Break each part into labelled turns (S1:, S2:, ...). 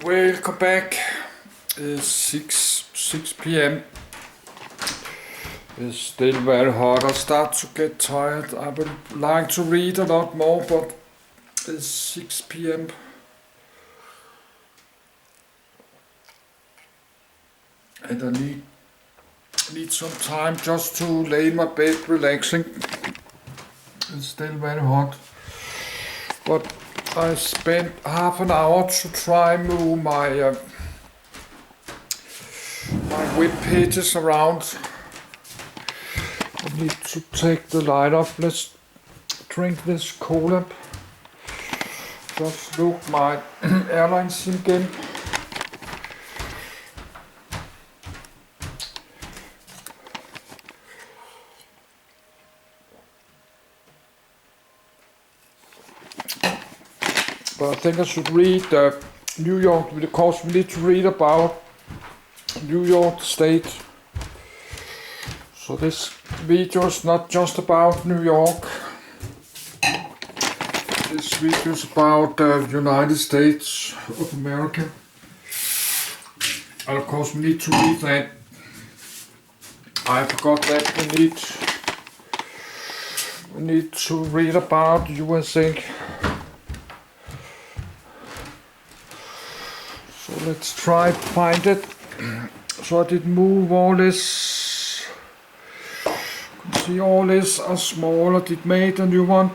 S1: Welcome back. It's 6 p.m. It's still very hot. I start to get tired. I would like to read a lot more, but it's 6 p.m. and I need some time just to lay in my bed relaxing. It's still very hot, but I spent half an hour to try move my web pages around. I need to take the light off. Let's drink this cola. Just look my airlines again. But I think I should read New York, because we need to read about New York State. So this video is not just about New York. This video is about the United States of America. And of course we need to read that. I forgot that we need to read about USA. So let's try to find it. So I did move all this. You can see all this are small. I did made a new one.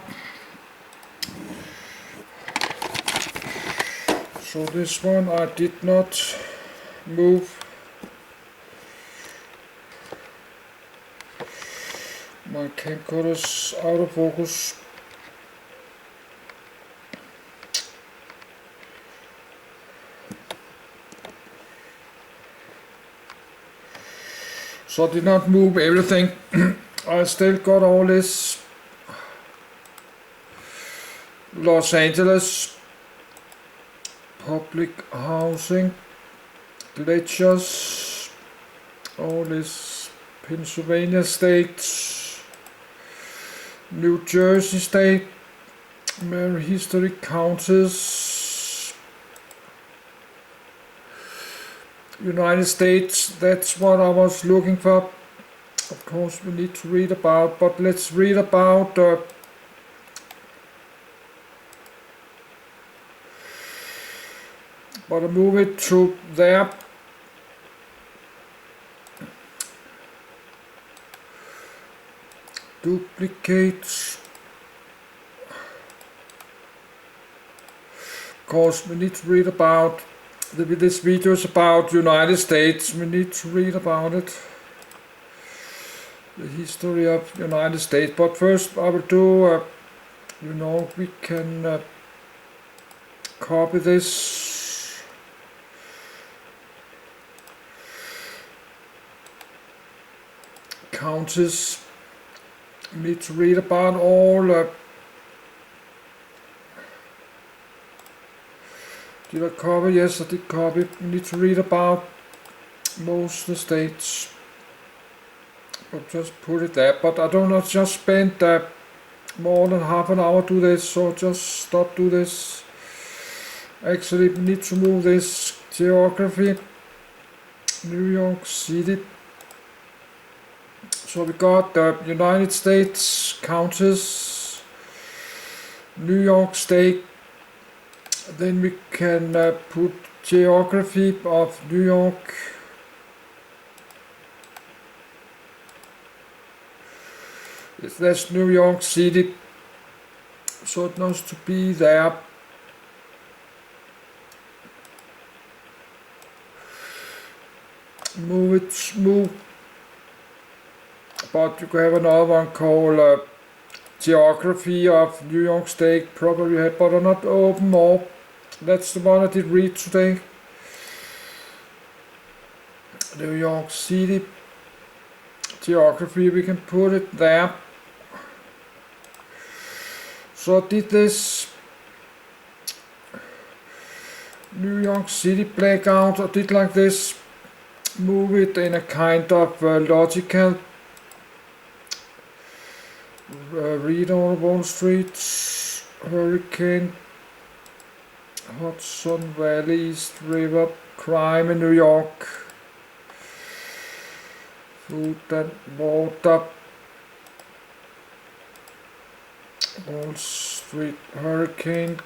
S1: So this one I did not move. My camcorder is out of focus. So I did not move everything. I still got all this Los Angeles public housing, ledgers, all this Pennsylvania state, New Jersey state, Mary history counties, United States. That's what I was looking for. Of course we need to read about, but let's read about but I move it to there. Duplicate. Of course we need to read about, this video is about United States. We need to read about it. The history of United States. But first I will do, we can copy this. Counties. We need to read about all. Did I copy? Yes, I did copy. We need to read about most of the states. But just put it there. But I don't know, just spend more than half an hour to this, so just stop do this. Actually, we need to move this geography. New York City. So we got the United States counties, New York State. Then we can put geography of New York. That's New York City. So it needs to be there. Move. But you can have another one called geography of New York State. Probably have, but I'm not open more. That's the one I did read today. New York City geography, we can put it there. So I did this New York City blackout. I did like this. Move it in a kind of logical. Read on Wall Street, hurricane, Hudson Valley, East River, crime in New York, food and water, Wall Street hurricane,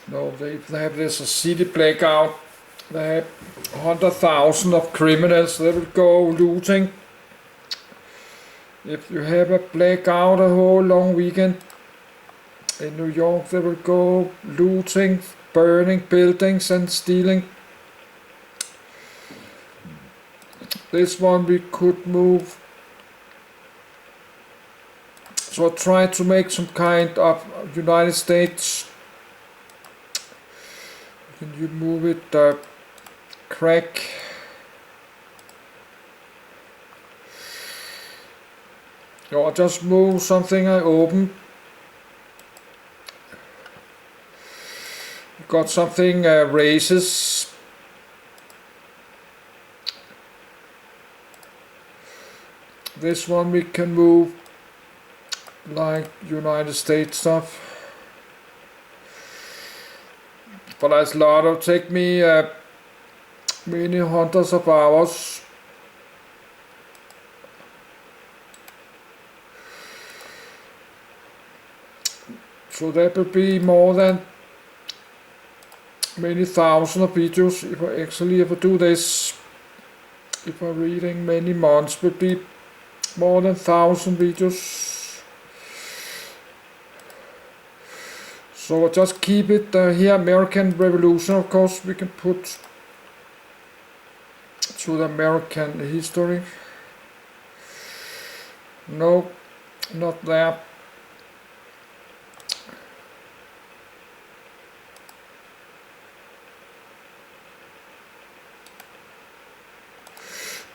S1: no, they have this a city blackout. They have 100,000 of criminals. They will go looting. If you have a blackout a whole long weekend in New York, they will go looting, burning buildings and stealing. This one we could move. So I try to make some kind of United States. Can you move it? Crack. Or just move something I opened. Got something races. This one we can move like United States stuff. But that's a lot of take me many hundreds of hours. So that will be more than many thousands of videos if I do this. If I'm reading many months, will be more than 1,000 videos. So I just keep it here, American Revolution, of course we can put to the American history. No, not there.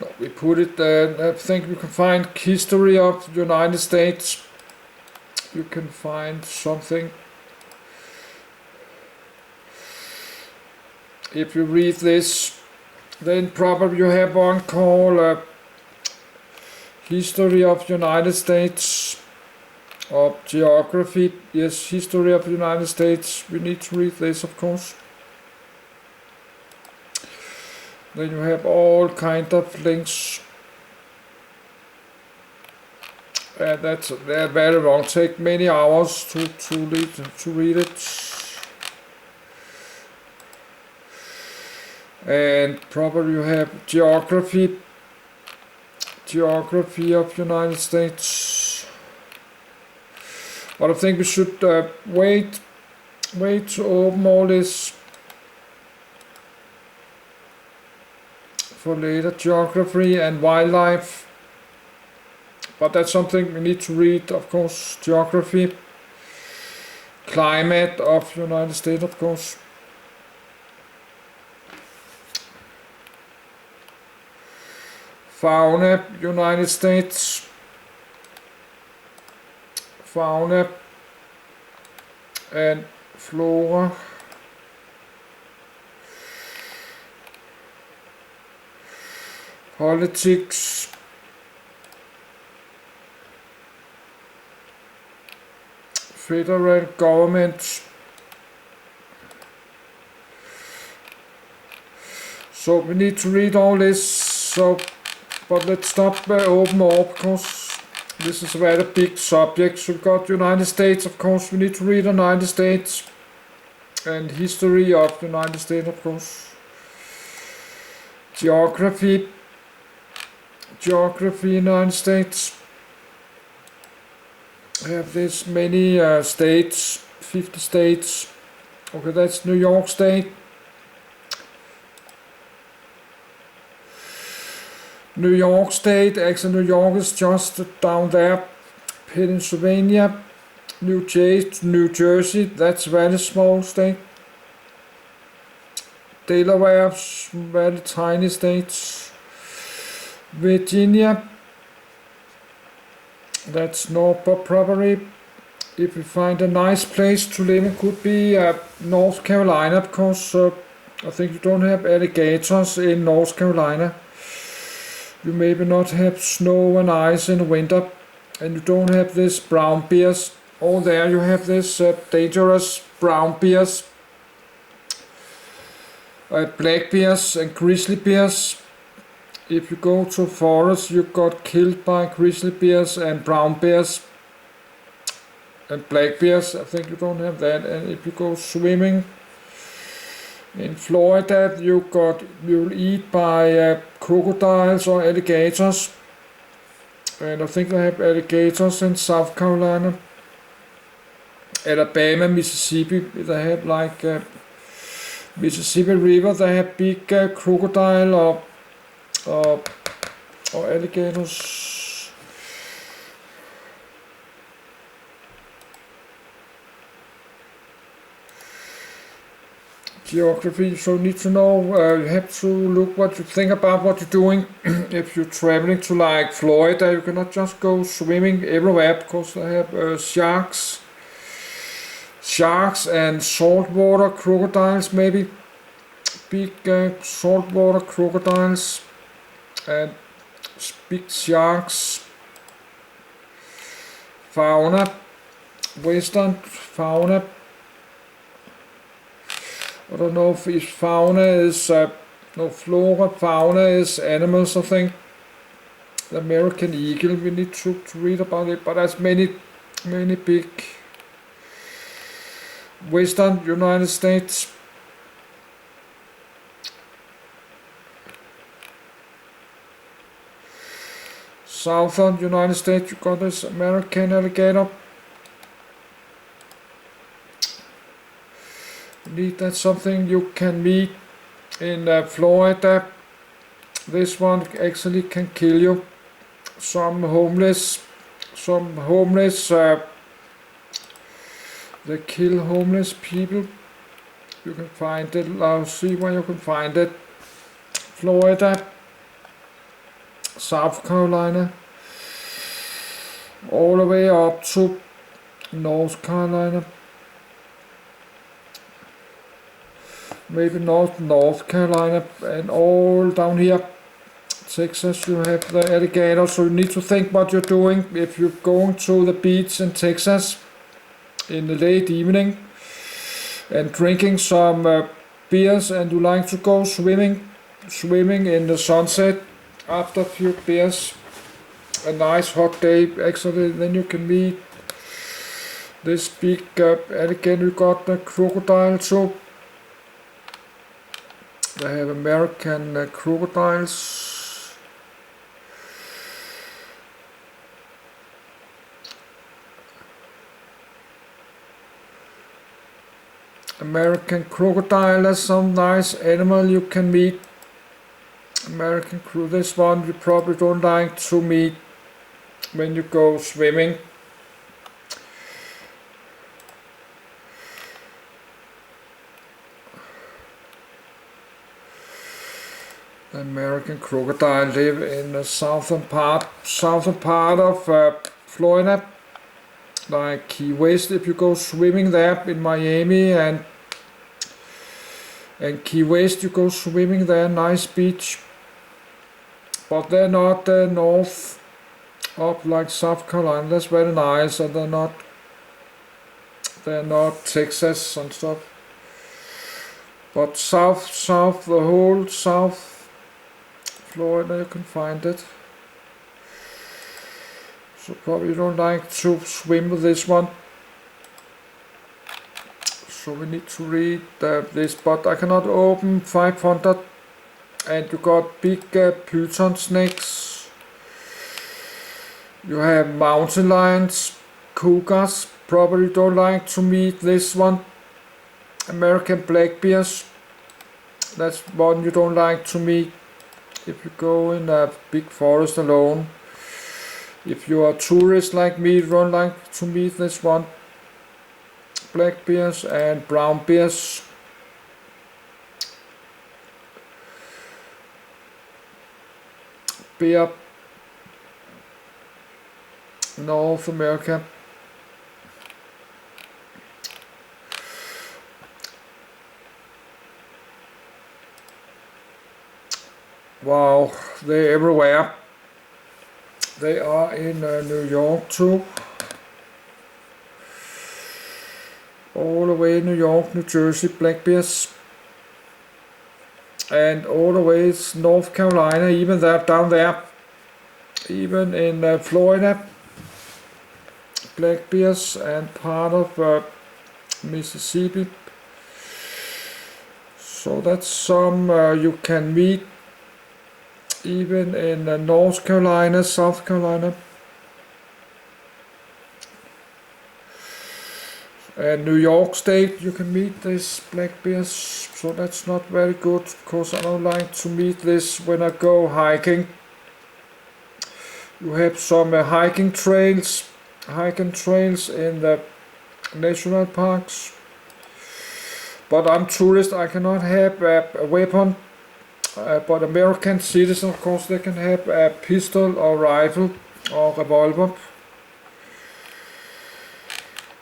S1: No, we put it, I think we can find history of the United States. You can find something. If you read this, then probably you have one called History of the United States, or Geography. Yes, History of the United States. We need to read this, of course. Then you have all kind of links. That's they're very long. Take many hours to read it. And probably you have geography of United States. But I think we should wait to open all this for later. Geography and wildlife, but that's something we need to read, of course. Geography, climate of United States, of course. Fauna, United States. Fauna and flora. Politics. Federal government. So we need to read all this. So, but let's stop open up, because this is a very big subject. So we've got United States, of course. We need to read the United States and history of the United States, of course. Geography, United States. I have this many states, 50 states. Okay, that's New York State. New York State, actually New York is just down there. Pennsylvania, New Jersey, that's a very small state. Delaware, very tiny states. Virginia, that's Norfolk property. If we find a nice place to live, it could be North Carolina, because I think you don't have alligators in North Carolina. You maybe not have snow and ice in the winter, and you don't have this brown bears. Or there you have this dangerous brown bears, black bears and grizzly bears. If you go to forest, you got killed by grizzly bears and brown bears and black bears. I think you don't have that. And if you go swimming in Florida, you'll eat by crocodiles or alligators. And I think they have alligators in South Carolina, Alabama, Mississippi. They have like Mississippi River. They have big crocodile or alligators. Geography, so you need to know, you have to look what you think about what you're doing. If you're traveling to like Florida, you cannot just go swimming everywhere because they have sharks and saltwater crocodiles, maybe big saltwater crocodiles and big sharks. Fauna, western fauna. I don't know if fauna is no, flora. Fauna is animals, I think. The American eagle, we need to read about it, but there's many big. Western United States. Southern United States, you got this American alligator. That's something you can meet in Florida. This one actually can kill you. Some homeless, they kill homeless people. You can find it. I'll see where you can find it. Florida, South Carolina, all the way up to North Carolina. Maybe North Carolina, and all down here, Texas, you have the alligator. So you need to think what you're doing. If you're going to the beach in Texas in the late evening and drinking some beers, and you like to go swimming in the sunset after a few beers, a nice hot day actually, then you can meet this big alligator. You got the crocodile too. They have American crocodiles. American crocodile is some nice animal you can meet. American crocodile. This one you probably don't like to meet when you go swimming. The American crocodile live in the southern part of Florida, like Key West. If you go swimming there in Miami and Key West, you go swimming there, nice beach. But they're not north up like South Carolina. That's very nice, and they're not Texas and stuff. But south, the whole south Florida, you can find it. So probably you don't like to swim with this one. So we need to read this, but I cannot open 500. And you got big python snakes. You have mountain lions, cougars. Probably don't like to meet this one. American black bears. That's one you don't like to meet if you go in a big forest alone. If you are a tourist like me, you don't like to meet this one. Black bears and brown bears. Bear, North America. Wow, they're everywhere. They are in New York too. All the way in New York, New Jersey, black bears. And all the way it's North Carolina, even that down there. Even in Florida, black bears, and part of Mississippi. So that's some you can meet even in North Carolina, South Carolina. And New York State, you can meet these black bears, so that's not very good, because I don't like to meet this when I go hiking. You have some hiking trails in the national parks. But I'm tourist, I cannot have a weapon. But American citizens, of course, they can have a pistol or rifle or revolver.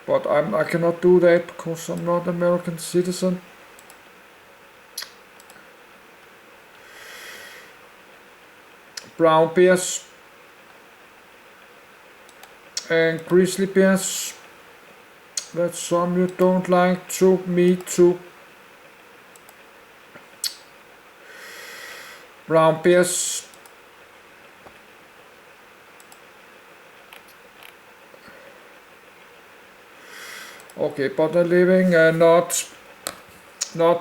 S1: But I cannot do that because I'm not American citizen. Brown bears and grizzly bears. That's some you don't like to meet too. Brown bears. Okay, but they're living not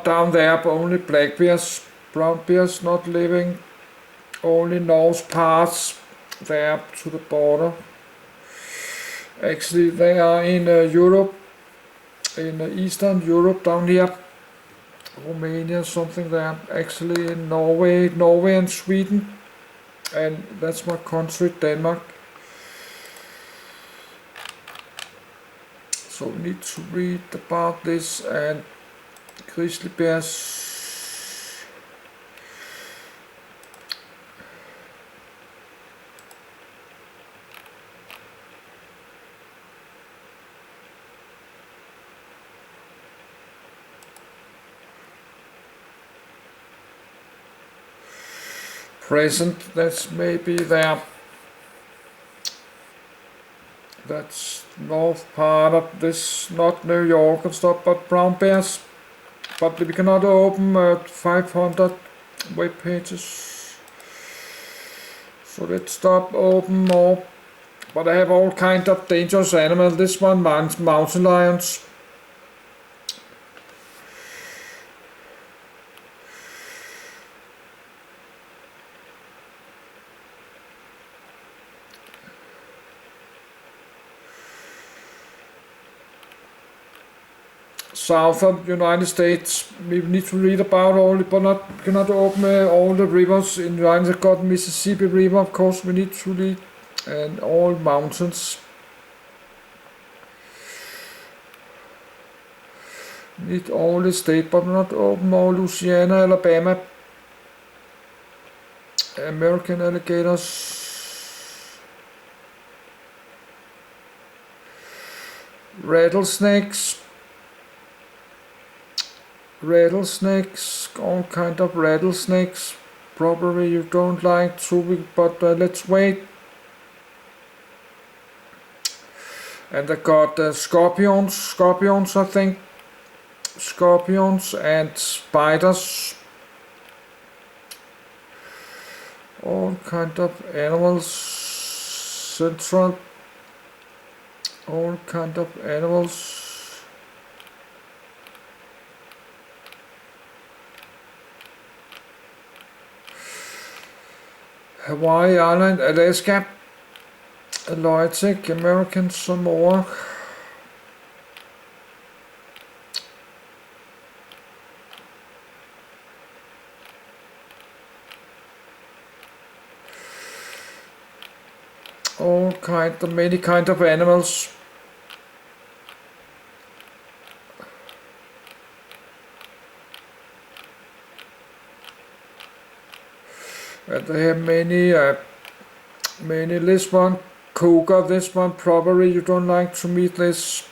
S1: down there, but only black bears. Brown bears not living only north parts there to the border. Actually, they are in Europe, in Eastern Europe down here. Romania, something there. Actually in Norway and Sweden. And that's my country, Denmark. So we need to read about this. And grizzly bears. Present, that's maybe there. That's north part of this, not New York and stuff, but brown bears. But we cannot open 500 web pages. So let's stop open more. But I have all kind of dangerous animals. This one, mountain lions. South of United States, we need to read about all, but cannot open all the rivers in the United States. Got Mississippi River, of course, we need to read, and all mountains. Need all the state, but not open all Louisiana, Alabama, American alligators, rattlesnakes. All kind of rattlesnakes. Probably you don't like to, but let's wait. And I got scorpions I think. Scorpions and spiders. All kind of animals. Central. All kind of animals. Hawaii Island, Alaska, Atlantic, American Samoa. Many kind of animals. And they have many, this one, cougar, this one, probably you don't like to meet this.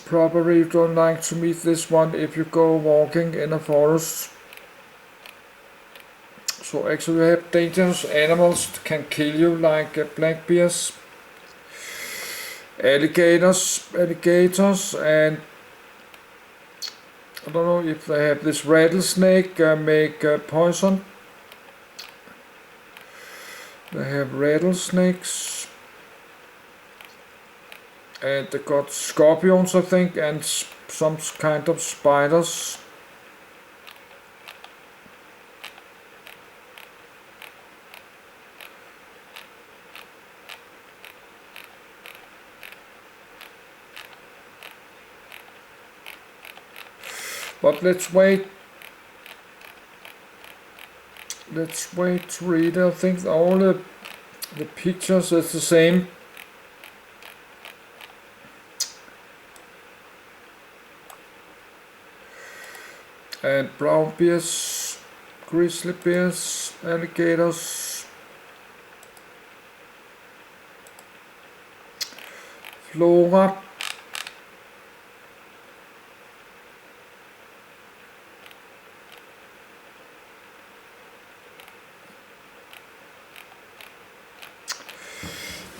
S1: probably don't like to meet this one if you go walking in a forest. So actually you have dangerous animals that can kill you, like black bears, alligators, and I don't know if they have this rattlesnake make poison. They have rattlesnakes, and they got scorpions, I think, and some kind of spiders. But let's wait to read. I think all the pictures is the same. And brown bears, grizzly bears, alligators, flora,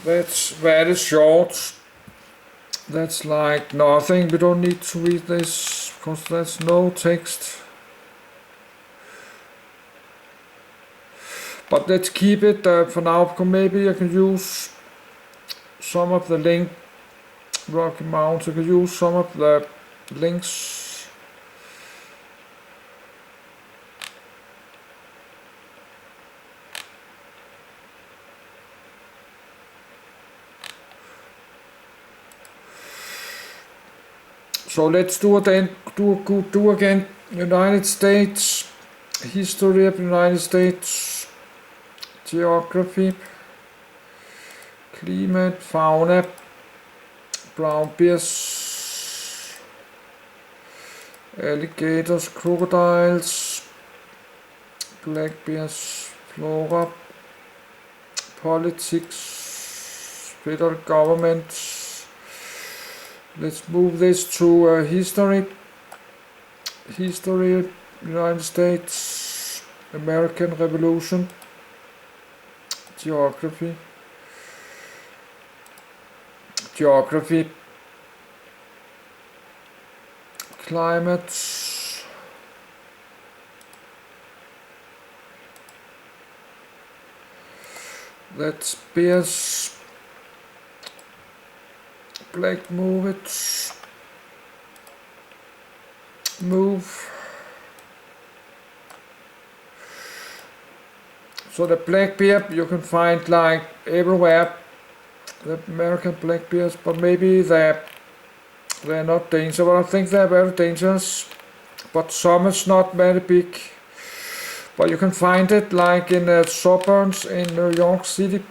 S1: that's very short. That's like nothing. We don't need to read this because there's no text. But let's keep it for now, because maybe I can use some of the link. Rocky Mountain, I can use some of the links. So let's do again. United States, history of United States, geography, climate, fauna, brown bears, alligators, crocodiles, black bears, flora, politics, federal government. Let's move this to history. History, United States, American Revolution, geography, climate, let's bears, black move. So the black bear you can find like everywhere, the American black bears, but maybe they're not dangerous. But I think they're very dangerous, but some is not very big. But you can find it like in the suburbs in New York City.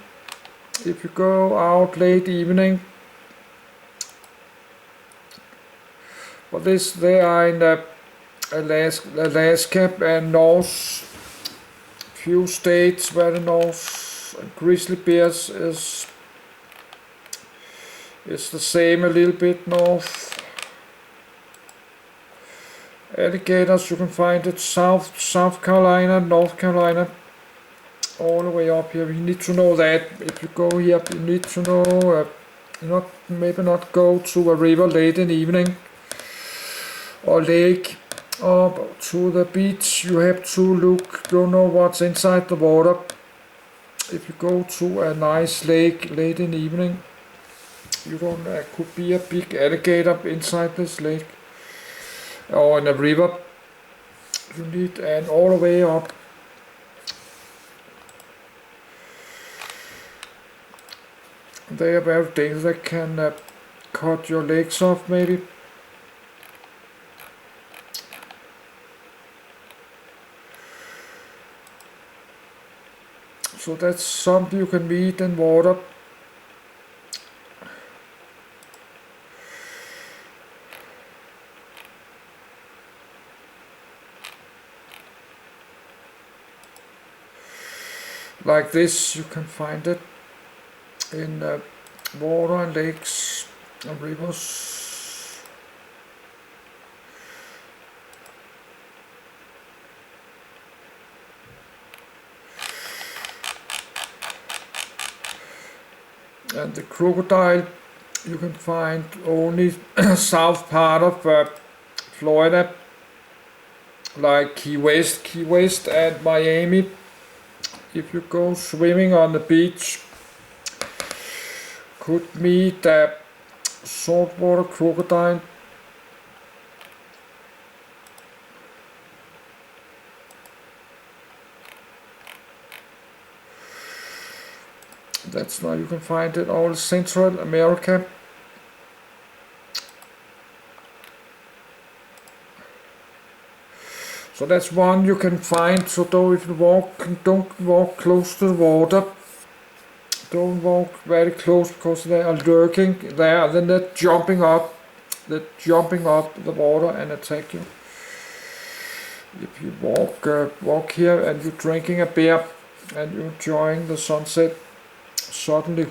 S1: If you go out late evening. But they are in Alaska and north, few states very north. And grizzly bears is the same, a little bit north. Alligators you can find it South Carolina, North Carolina, all the way up here. You need to know that if you go here, you need to know maybe not go to a river late in the evening or lake or to the beach. You have to look, don't know what's inside the water. If you go to a nice lake late in the evening, you don't, could be a big alligator inside this lake or in a river. You need, and all the way up. They are very dangerous. They can cut your legs off maybe. So that's something you can meet in water. Like this, you can find it in water and lakes and rivers. And the crocodile you can find only south part of Florida, like Key West and Miami. If you go swimming on the beach, could meet a saltwater crocodile. That's now you can find it all Central America. So that's one you can find. So though if you don't walk close to the water. Don't walk very close because they are lurking there. Then they're jumping up the water and attack you. If you walk here and you're drinking a beer and you're enjoying the sunset, suddenly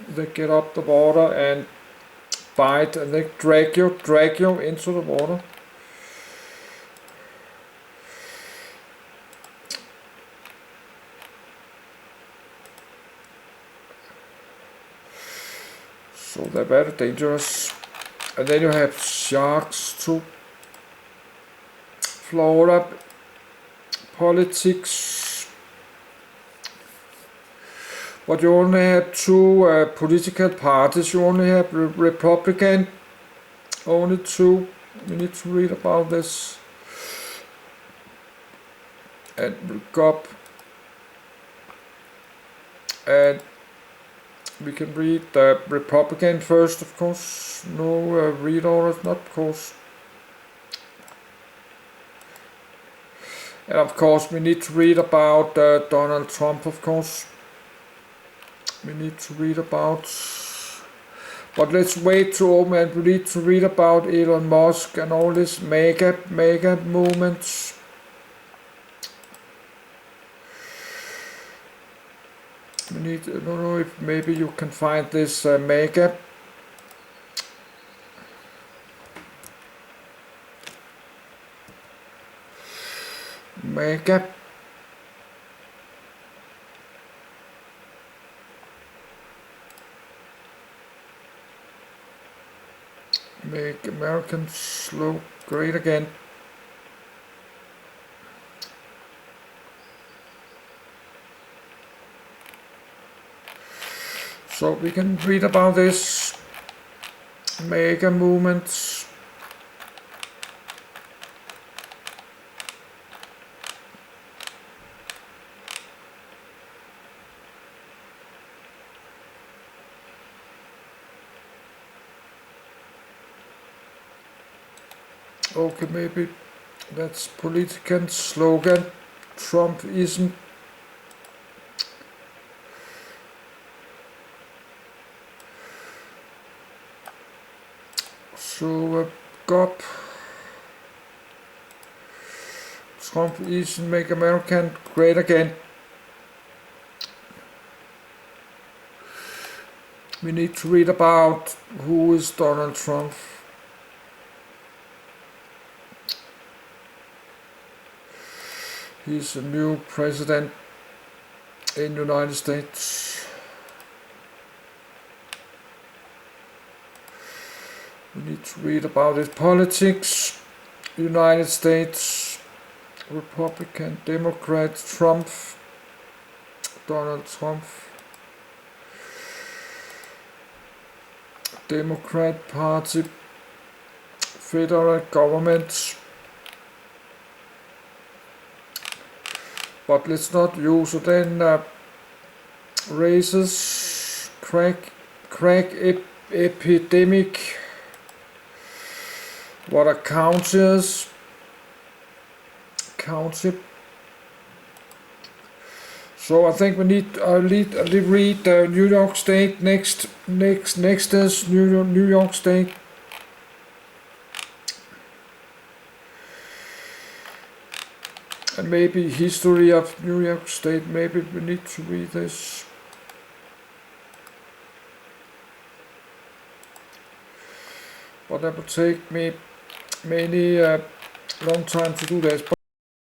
S1: they get up the water and bite and they drag you into the water. So they're very dangerous. And then you have sharks too. Florida, politics. But you only have two political parties. You only have Republican, only two. You need to read about this. And look up. And we can read the Republican first, of course. No read orders, not because. And of course, we need to read about Donald Trump, of course. We need to read about. But let's wait to open and we need to read about Elon Musk and all this mega movements. We need, I don't know if maybe you can find this mega. Make Americans look great again. So we can read about this mega movements. Okay, maybe that's political slogan. Trumpism. So GOP. Trumpism, make America great again. We need to read about who is Donald Trump. He's a new president in the United States. We need to read about his politics. United States, Republican, Democrat, Trump, Donald Trump. Democrat Party, federal government. But let's not use it then. Races, crack epidemic. What a county is. County. So I think we need read New York State next is New York State. And maybe history of New York State. Maybe we need to read this. But that would take me long time to do this.